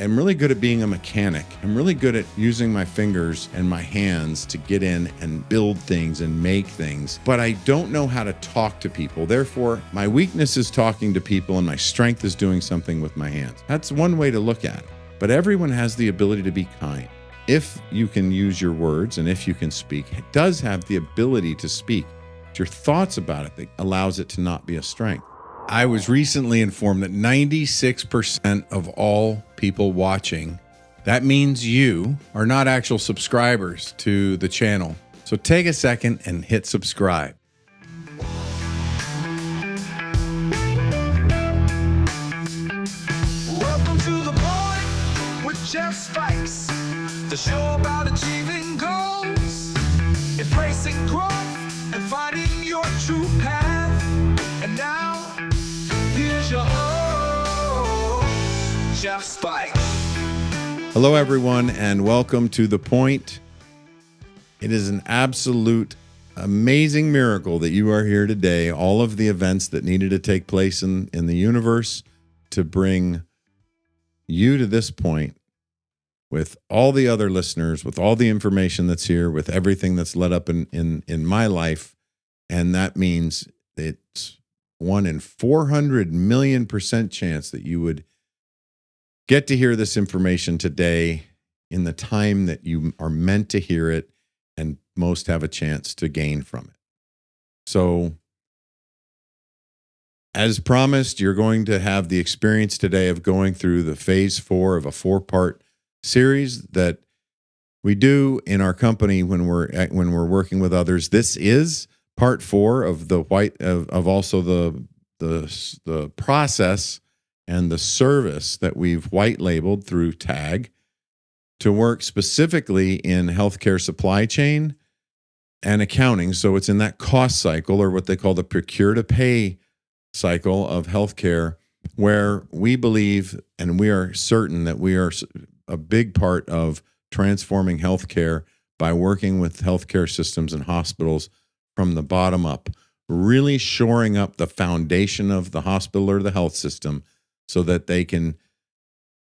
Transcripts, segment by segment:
am really good at being a mechanic. I'm really good at using my fingers and my hands to get in and build things and make things, but I don't know how to talk to people. Therefore, my weakness is talking to people and my strength is doing something with my hands. That's one way to look at it. But everyone has the ability to be kind. If you can use your words and if you can speak, it does have the ability to speak. It's your thoughts about it that allows it to not be a strength. I was recently informed that 96% of all people watching, that means you, are not actual subscribers to the channel. So take a second and hit subscribe. Welcome to The Point with Jeff Spikes, the show about achieving goals, embracing growth, and finding your true path. And now, here's your host, Jeff Spikes. Hello, everyone, and welcome to The Point. It is an absolute amazing miracle that you are here today. All of the events that needed to take place in the universe to bring you to this point with all the other listeners, with all the information that's here, with everything that's led up in my life. And that means it's 1 in 400 million% chance that you would get to hear this information today in the time that you are meant to hear it and most have a chance to gain from it. So, as promised, you're going to have the experience today of going through the phase 4 of a 4-part series that we do in our company when we're working with others. This is part 4 of the also the process and the service that we've white labeled through TAG to work specifically in healthcare supply chain and accounting. So it's in that cost cycle, or what they call the procure to pay cycle of healthcare, where we believe and we are certain that we are a big part of transforming healthcare by working with healthcare systems and hospitals from the bottom up, really shoring up the foundation of the hospital or the health system so that they can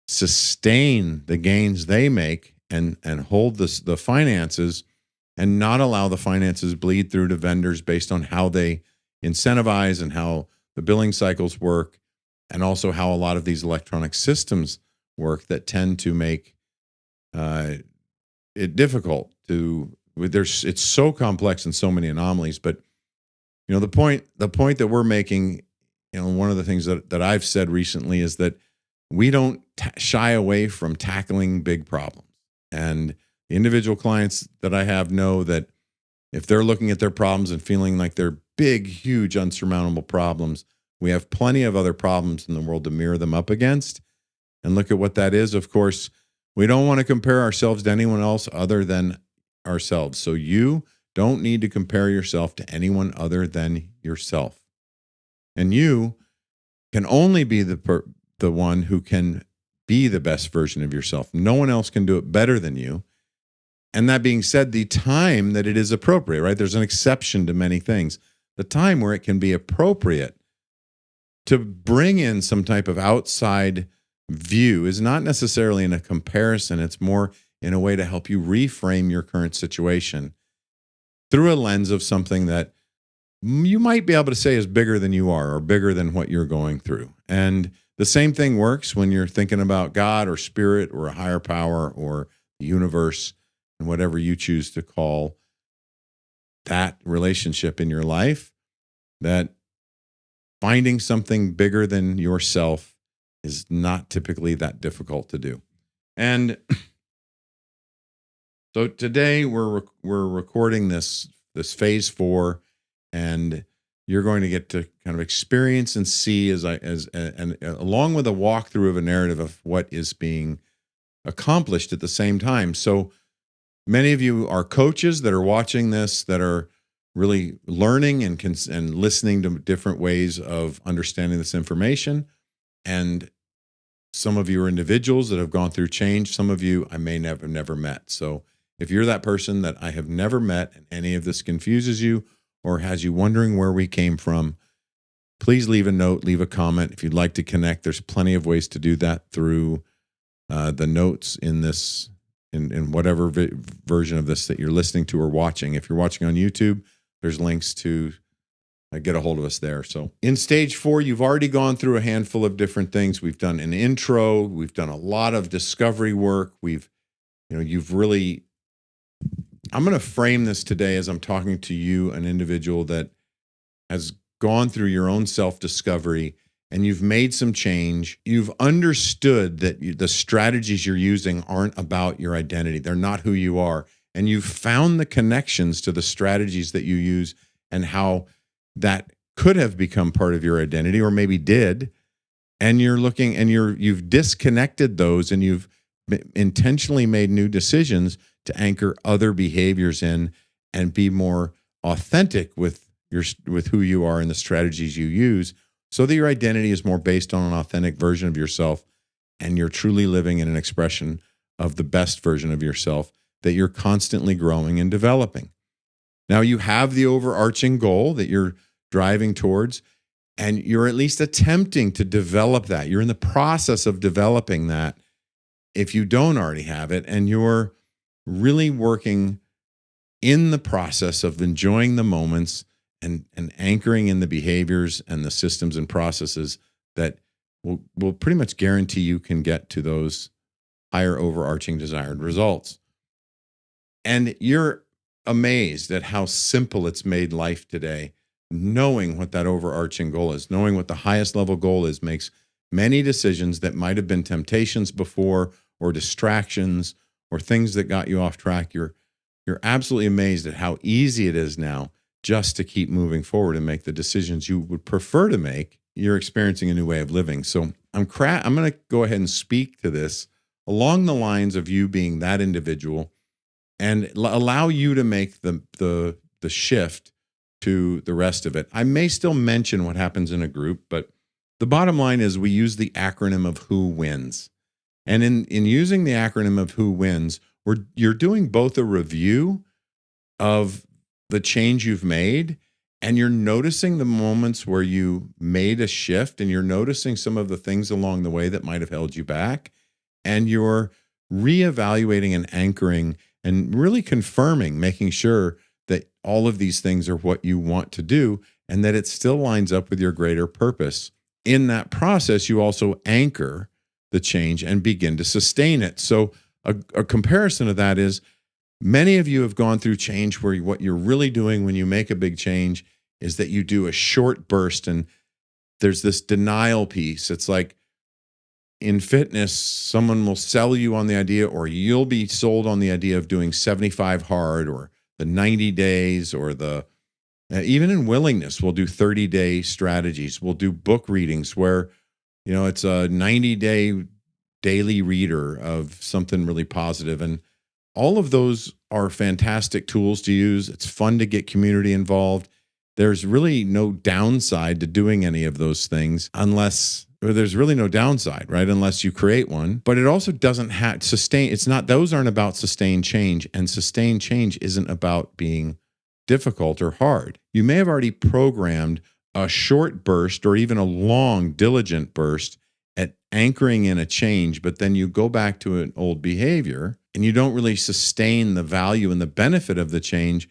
sustain the gains they make and hold the finances and not allow the finances bleed through to vendors based on how they incentivize and how the billing cycles work, and also how a lot of these electronic systems work that tend to make it difficult to. It's so complex and so many anomalies. But the point that we're making, one of the things that I've said recently is that we don't shy away from tackling big problems. And the individual clients that I have know that if they're looking at their problems and feeling like they're big, huge, unsurmountable problems, we have plenty of other problems in the world to mirror them up against. And look at what that is. Of course, we don't want to compare ourselves to anyone else other than ourselves. So you don't need to compare yourself to anyone other than yourself. And you can only be the one who can be the best version of yourself. No one else can do it better than you. And that being said, the time that it is appropriate, right? There's an exception to many things. The time where it can be appropriate to bring in some type of outside view is not necessarily in a comparison. It's more in a way to help you reframe your current situation through a lens of something that you might be able to say is bigger than you are or bigger than what you're going through. And the same thing works when you're thinking about God or spirit or a higher power or the universe and whatever you choose to call that relationship in your life, that finding something bigger than yourself is not typically that difficult to do. And so today we're recording this phase 4, and you're going to get to kind of experience and see and along with a walkthrough of a narrative of what is being accomplished at the same time. So many of you are coaches that are watching this, that are really learning and listening to different ways of understanding this information. And some of you are individuals that have gone through change. Some of you I may never met. So if you're that person that I have never met and any of this confuses you or has you wondering where we came from, please leave a note, leave a comment. If you'd like to connect, there's plenty of ways to do that through the notes in this, in whatever version of this that you're listening to or watching. If you're watching on YouTube, there's links to get a hold of us there. So in stage 4, you've already gone through a handful of different things. We've done an intro. We've done a lot of discovery work. You've really, I'm going to frame this today as I'm talking to you, an individual that has gone through your own self-discovery and you've made some change. You've understood that the strategies you're using aren't about your identity. They're not who you are. And you've found the connections to the strategies that you use and how that could have become part of your identity, or maybe did. And you're looking and you've disconnected those, and you've intentionally made new decisions to anchor other behaviors in and be more authentic with who you are and the strategies you use, so that your identity is more based on an authentic version of yourself, and you're truly living in an expression of the best version of yourself that you're constantly growing and developing. Now, you have the overarching goal that you're driving towards, and you're at least attempting to develop that. You're in the process of developing that if you don't already have it, and you're really working in the process of enjoying the moments and anchoring in the behaviors and the systems and processes that will pretty much guarantee you can get to those higher overarching desired results. And you're amazed at how simple it's made life today. Knowing what that overarching goal is, knowing what the highest level goal is, makes many decisions that might have been temptations before, or distractions, or things that got you off track. You're absolutely amazed at how easy it is now just to keep moving forward and make the decisions you would prefer to make. You're experiencing a new way of living. So I'm going to go ahead and speak to this along the lines of you being that individual, and allow you to make the shift to the rest of it. I may still mention what happens in a group, but the bottom line is we use the acronym of who wins. And in using the acronym of who wins, you're doing both a review of the change you've made, and you're noticing the moments where you made a shift, and you're noticing some of the things along the way that might have held you back, and you're reevaluating and anchoring and really confirming, making sure that all of these things are what you want to do, and that it still lines up with your greater purpose. In that process, you also anchor the change and begin to sustain it. So a comparison of that is, many of you have gone through change where what you're really doing when you make a big change is that you do a short burst, and there's this denial piece. It's like in fitness, someone will sell you on the idea, or you'll be sold on the idea of doing 75 hard, or the 90 days, or even in willingness, we'll do 30-day strategies. We'll do book readings where, it's a 90-day daily reader of something really positive. And all of those are fantastic tools to use. It's fun to get community involved. There's really no downside to doing any of those things there's really no downside, right? Unless you create one. But it also doesn't have those aren't about sustained change, and sustained change isn't about being difficult or hard. You may have already programmed a short burst or even a long, diligent burst at anchoring in a change, but then you go back to an old behavior and you don't really sustain the value and the benefit of the change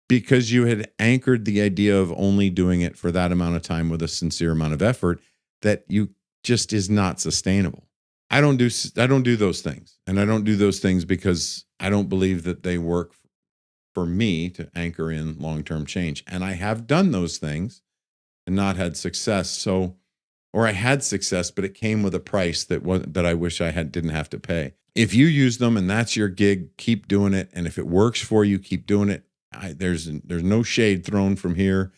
because you had anchored the idea of only doing it for that amount of time with a sincere amount of effort that you just is not sustainable. I don't do those things. And I don't do those things because I don't believe that they work for me to anchor in long-term change. And I have done those things and not had success. Or I had success, but it came with a price that I wish I didn't have to pay. If you use them and that's your gig, keep doing it. And if it works for you, keep doing it. There's no shade thrown from here,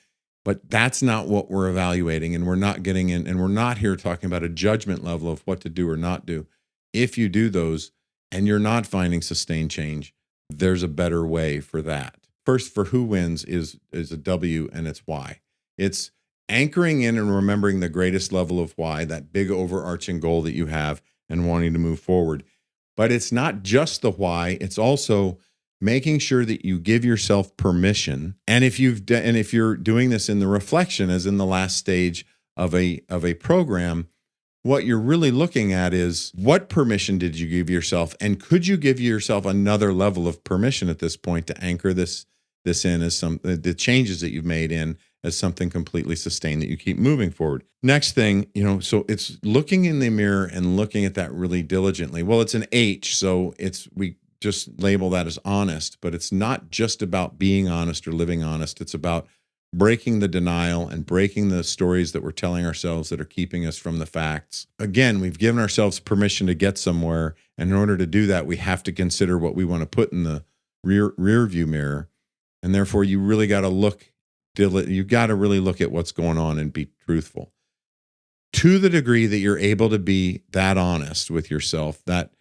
but that's not what we're evaluating. And we're not getting in, and we're not here talking about a judgment level of what to do or not do. If you do those and you're not finding sustained change, there's a better way for that. First, for who wins is a W, and it's why. It's anchoring in and remembering the greatest level of why, that big overarching goal that you have and wanting to move forward. But it's not just the why, it's also making sure that you give yourself permission. And if you're doing this in the reflection, as in the last stage of a program, what you're really looking at is what permission did you give yourself? And could you give yourself another level of permission at this point to anchor this in as the changes that you've made in as something completely sustained that you keep moving forward. Next thing, so it's looking in the mirror and looking at that really diligently. Well, it's an H, so we just label that as honest, but it's not just about being honest or living honest. It's about breaking the denial and breaking the stories that we're telling ourselves that are keeping us from the facts. Again, we've given ourselves permission to get somewhere, and in order to do that, we have to consider what we want to put in the rear view mirror. And therefore, you really got to really look at what's going on and be truthful. To the degree that you're able to be that honest with yourself, that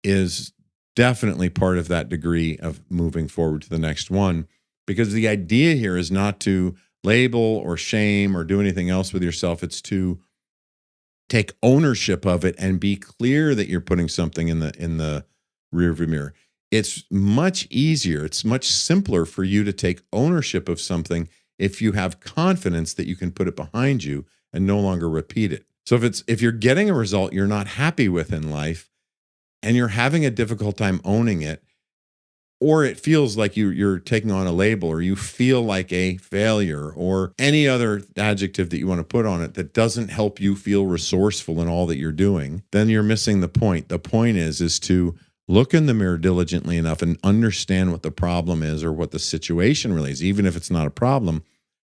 is definitely part of that degree of moving forward to the next one. Because the idea here is not to label or shame or do anything else with yourself. It's to take ownership of it and be clear that you're putting something in the rearview mirror. It's much easier. It's much simpler for you to take ownership of something if you have confidence that you can put it behind you and no longer repeat it. So if you're getting a result you're not happy with in life and you're having a difficult time owning it, or it feels like you're taking on a label, or you feel like a failure, or any other adjective that you want to put on it that doesn't help you feel resourceful in all that you're doing, then you're missing the point. The point is to look in the mirror diligently enough and understand what the problem is or what the situation really is, even if it's not a problem,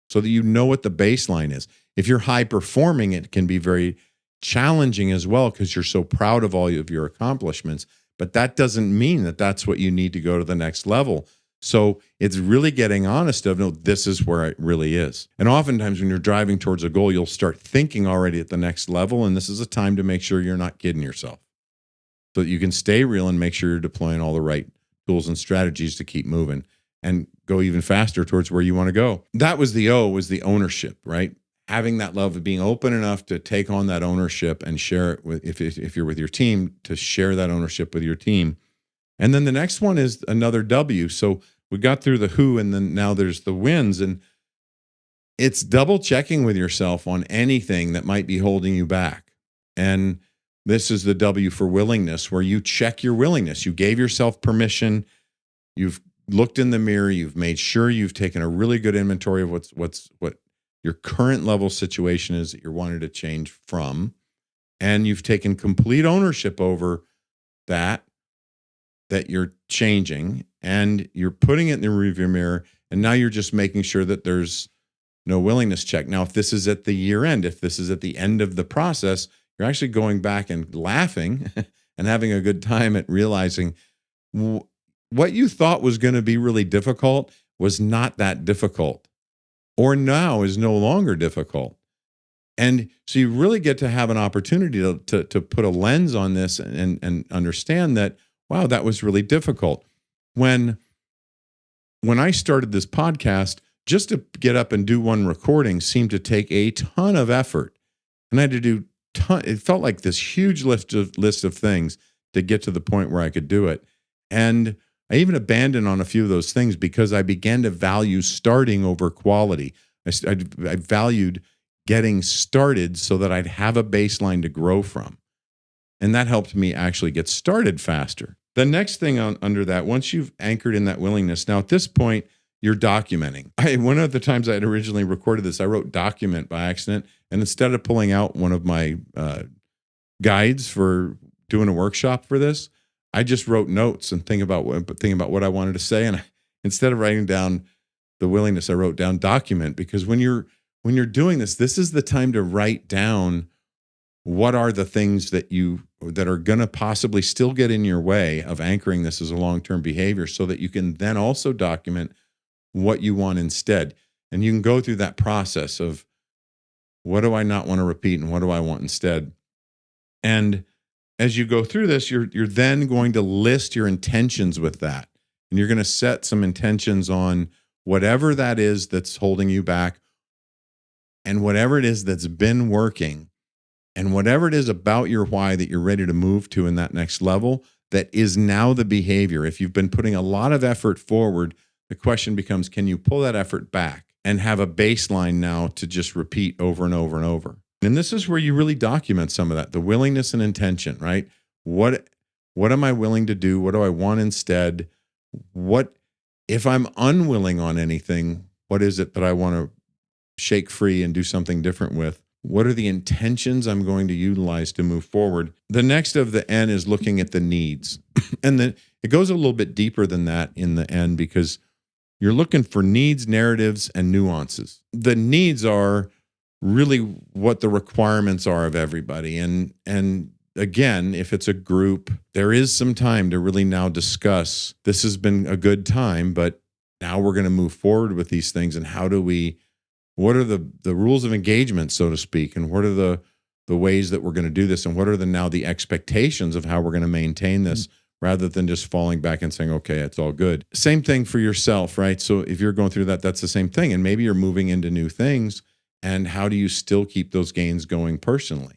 so that you know what the baseline is. If you're high performing, it can be very challenging as well because you're so proud of all of your accomplishments. But that doesn't mean that that's what you need to go to the next level. So it's really getting honest of, no, this is where it really is. And oftentimes when you're driving towards a goal, you'll start thinking already at the next level. And this is a time to make sure you're not kidding yourself, so that you can stay real and make sure you're deploying all the right tools and strategies to keep moving and go even faster towards where you want to go. That was the O, was the ownership, right? Having that love of being open enough to take on that ownership and share it with, if you're with your team, to share that ownership with your team. And then the next one is another W. So we got through the who, and then now there's the wins. And it's double checking with yourself on anything that might be holding you back. And this is the W for willingness, where you check your willingness. You gave yourself permission. You've looked in the mirror. You've made sure you've taken a really good inventory of what your current level situation is that you're wanting to change from. And you've taken complete ownership over that you're changing, and you're putting it in the rearview mirror. And now you're just making sure that there's no willingness check. Now, if this is at the year end, if this is at the end of the process, you're actually going back and laughing and having a good time at realizing what you thought was going to be really difficult was not that difficult, or now is no longer difficult. And so you really get to have an opportunity to put a lens on this and understand that, wow, that was really difficult. When I started this podcast, just to get up and do one recording seemed to take a ton of effort. And I had to do it felt like this huge list of things to get to the point where I could do it. And I even abandoned on a few of those things because I began to value starting over quality. I valued getting started so that I'd have a baseline to grow from. And that helped me actually get started faster. The next thing under that, once you've anchored in that willingness, now at this point, you're documenting. One of the times I had originally recorded this, I wrote document by accident. And instead of pulling out one of my guides for doing a workshop for this, I just wrote notes and thinking about what I wanted to say. And instead of writing down the willingness, I wrote down document, because when you're doing this is the time to write down what are the things that are going to possibly still get in your way of anchoring this as a long-term behavior, so that you can then also document what you want instead. And you can go through that process of, what do I not want to repeat and what do I want instead? And as you go through this, you're then going to list your intentions with that. And you're going to set some intentions on whatever that is that's holding you back, and whatever it is that's been working, and whatever it is about your why that you're ready to move to in that next level that is now the behavior. If you've been putting a lot of effort forward, the question becomes, can you pull that effort back and have a baseline now to just repeat over and over and over? And this is where you really document some of that, the willingness and intention, right? What what am I willing to do? What do I want instead? What if I'm unwilling on anything, what is it that I want to shake free and do something different with? What are the intentions I'm going to utilize to move forward? The next of the N is looking at the needs. And then it goes a little bit deeper than that in the N, because you're looking for needs, narratives, and nuances. The needs are really what the requirements are of everybody. And again, if it's a group, there is some time to really now discuss, this has been a good time, but now we're going to move forward with these things. And what are the rules of engagement, so to speak? And what are the ways that we're going to do this? And what are the expectations of how we're going to maintain this, rather than just falling back and saying, okay, it's all good. Same thing for yourself, right? So if you're going through that, that's the same thing. And maybe you're moving into new things. And how do you still keep those gains going personally?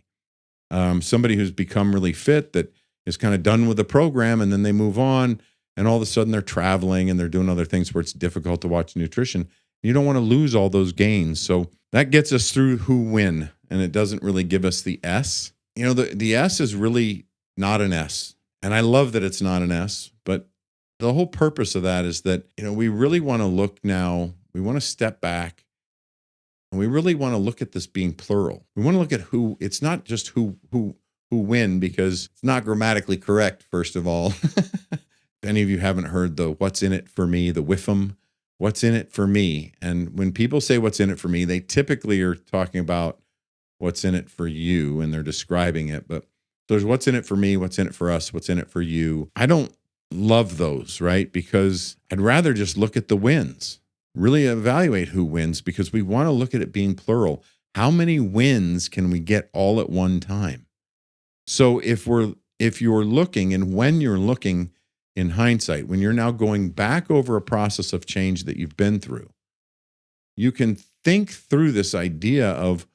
Somebody who's become really fit, that is kind of done with the program, and then they move on, and all of a sudden they're traveling and they're doing other things where it's difficult to watch nutrition. You don't want to lose all those gains. So that gets us through who win, and it doesn't really give us the S. The S is really not an S. And I love that it's not an S, but the whole purpose of that is that, we really want to look now, we want to step back, and we really want to look at this being plural. We want to look at who, it's not just who win, because it's not grammatically correct, first of all. If any of you haven't heard the what's in it for me, the WIFM, what's in it for me. And when people say what's in it for me, they typically are talking about what's in it for you, and they're describing it. But there's what's in it for me, what's in it for us, what's in it for you. I don't love those, right? Because I'd rather just look at the wins, really evaluate who wins, because we want to look at it being plural. How many wins can we get all at one time? So if you're looking, and when you're looking in hindsight, when you're now going back over a process of change that you've been through, you can think through this idea of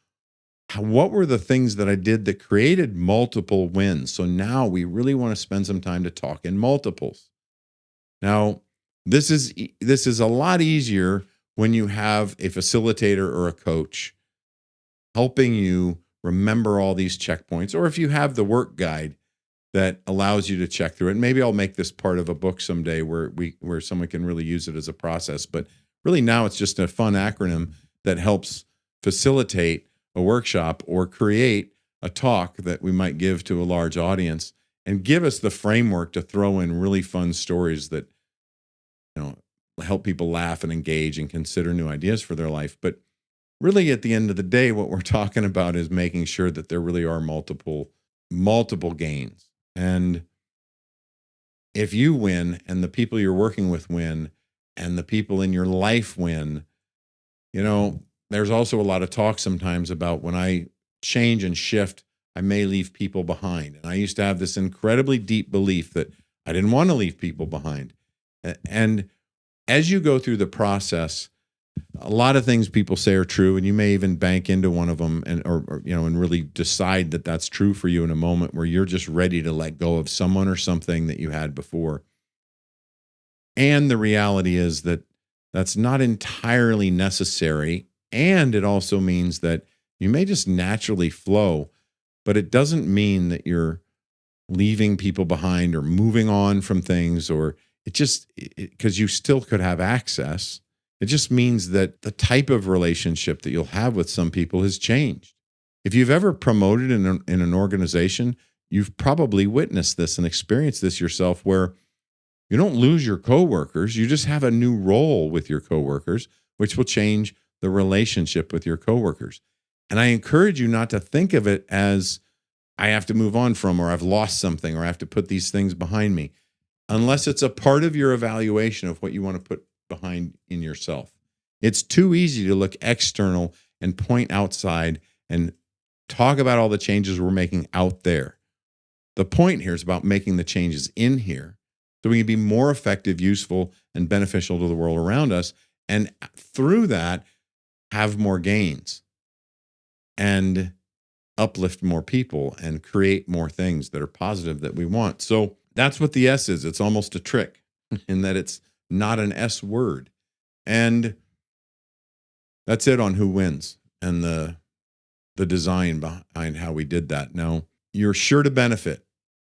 what were the things that I did that created multiple wins. So now we really want to spend some time to talk in multiples. Now, this is a lot easier when you have a facilitator or a coach helping you remember all these checkpoints, or if you have the work guide that allows you to check through it. Maybe I'll make this part of a book someday where someone can really use it as a process. But really now it's just a fun acronym that helps facilitate a workshop or create a talk that we might give to a large audience, and give us the framework to throw in really fun stories that help people laugh and engage and consider new ideas for their life. But really, at the end of the day, what we're talking about is making sure that there really are multiple gains. And if you win, and the people you're working with win, and the people in your life win, there's also a lot of talk sometimes about, when I change and shift, I may leave people behind. And I used to have this incredibly deep belief that I didn't want to leave people behind. And as you go through the process, a lot of things people say are true, and you may even bank into one of them, and really decide that that's true for you in a moment where you're just ready to let go of someone or something that you had before. And the reality is that that's not entirely necessary. And it also means that you may just naturally flow, but it doesn't mean that you're leaving people behind or moving on from things, or because you still could have access. It just means that the type of relationship that you'll have with some people has changed. If you've ever promoted in an organization, you've probably witnessed this and experienced this yourself, where you don't lose your coworkers. You just have a new role with your coworkers, which will change the relationship with your coworkers. And I encourage you not to think of it as, I have to move on from, or I've lost something, or I have to put these things behind me, unless it's a part of your evaluation of what you want to put behind in yourself. It's too easy to look external and point outside and talk about all the changes we're making out there. The point here is about making the changes in here so we can be more effective, useful, and beneficial to the world around us. And through that, have more gains and uplift more people and create more things that are positive that we want. So that's what the S is. It's almost a trick in that it's not an S word. And that's it on who wins and the the design behind how we did that. Now, you're sure to benefit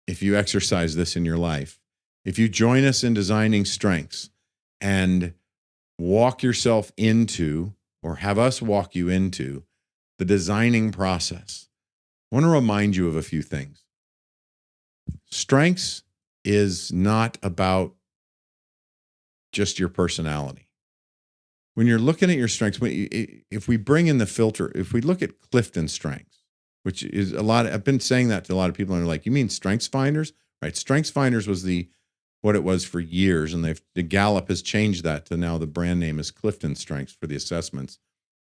if you exercise this in your life. If you join us in designing strengths and walk yourself into, or have us walk you into, the designing process, I want to remind you of a few things. Strengths is not about just your personality. When you're looking at your strengths, if we bring in the filter, if we look at CliftonStrengths, which is a lot, I've been saying that to a lot of people, and they're like, "You mean Strengths Finders?" Right? Strengths Finders was what it was for years, and the Gallup has changed that to now the brand name is CliftonStrengths for the assessments,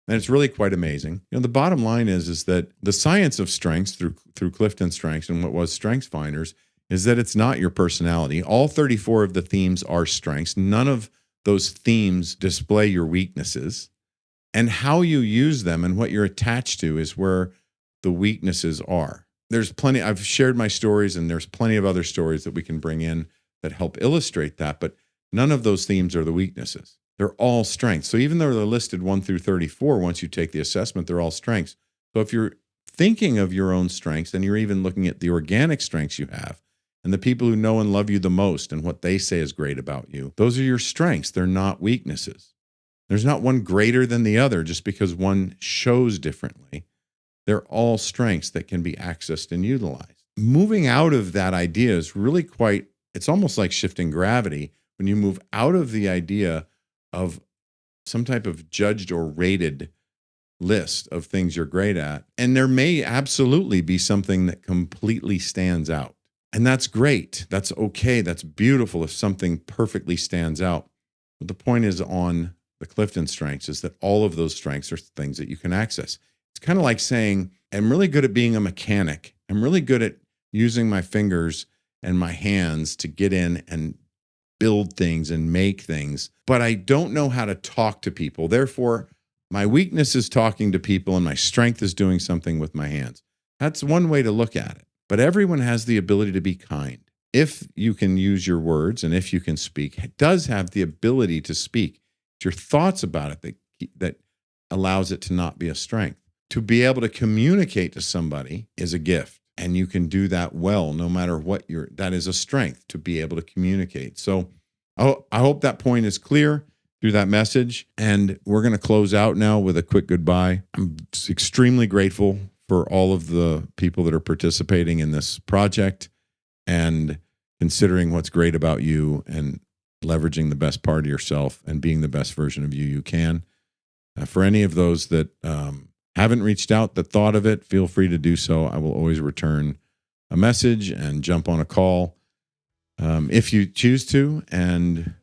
and it's really quite amazing. The bottom line is that the science of strengths through CliftonStrengths and what was Strengths Finders is that it's not your personality. All 34 of the themes are strengths. None of those themes display your weaknesses, and how you use them and what you're attached to is where the weaknesses are. There's plenty, I've shared my stories, and there's plenty of other stories that we can bring in that help illustrate that, but none of those themes are the weaknesses. They're all strengths. So even though they're listed 1 through 34, once you take the assessment, they're all strengths. So if you're thinking of your own strengths, and you're even looking at the organic strengths you have, and the people who know and love you the most and what they say is great about you, those are your strengths. They're not weaknesses. There's not one greater than the other just because one shows differently. They're all strengths that can be accessed and utilized. Moving out of that idea is really it's almost like shifting gravity when you move out of the idea of some type of judged or rated list of things you're great at. And there may absolutely be something that completely stands out. And that's great. That's okay. That's beautiful if something perfectly stands out. But the point is on the CliftonStrengths is that all of those strengths are things that you can access. It's kind of like saying, I'm really good at being a mechanic. I'm really good at using my fingers and my hands to get in and build things and make things, but I don't know how to talk to people. Therefore, my weakness is talking to people and my strength is doing something with my hands. That's one way to look at it. But everyone has the ability to be kind. If you can use your words and if you can speak, it does have the ability to speak. It's your thoughts about it that allows it to not be a strength. To be able to communicate to somebody is a gift, and you can do that well, no matter what that is a strength, to be able to communicate. So I hope that point is clear through that message, and we're going to close out now with a quick goodbye. I'm extremely grateful for all of the people that are participating in this project and considering what's great about you and leveraging the best part of yourself and being the best version of you can. For any of those that haven't reached out, that thought of it, feel free to do so. I will always return a message and jump on a call if you choose to. And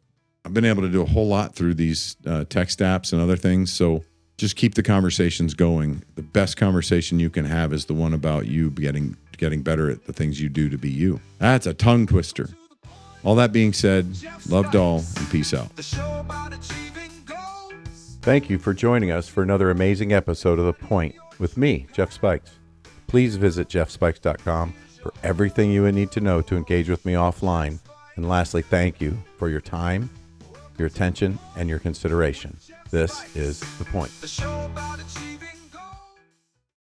I've been able to do a whole lot through these text apps and other things. So just keep the conversations going. The best conversation you can have is the one about you getting better at the things you do to be you. That's a tongue twister. All that being said, loved all, and peace out. Thank you for joining us for another amazing episode of The Point with me, Jeff Spikes. Please visit jeffspikes.com for everything you would need to know to engage with me offline. And lastly, thank you for your time, your attention, and your consideration. This is The Point.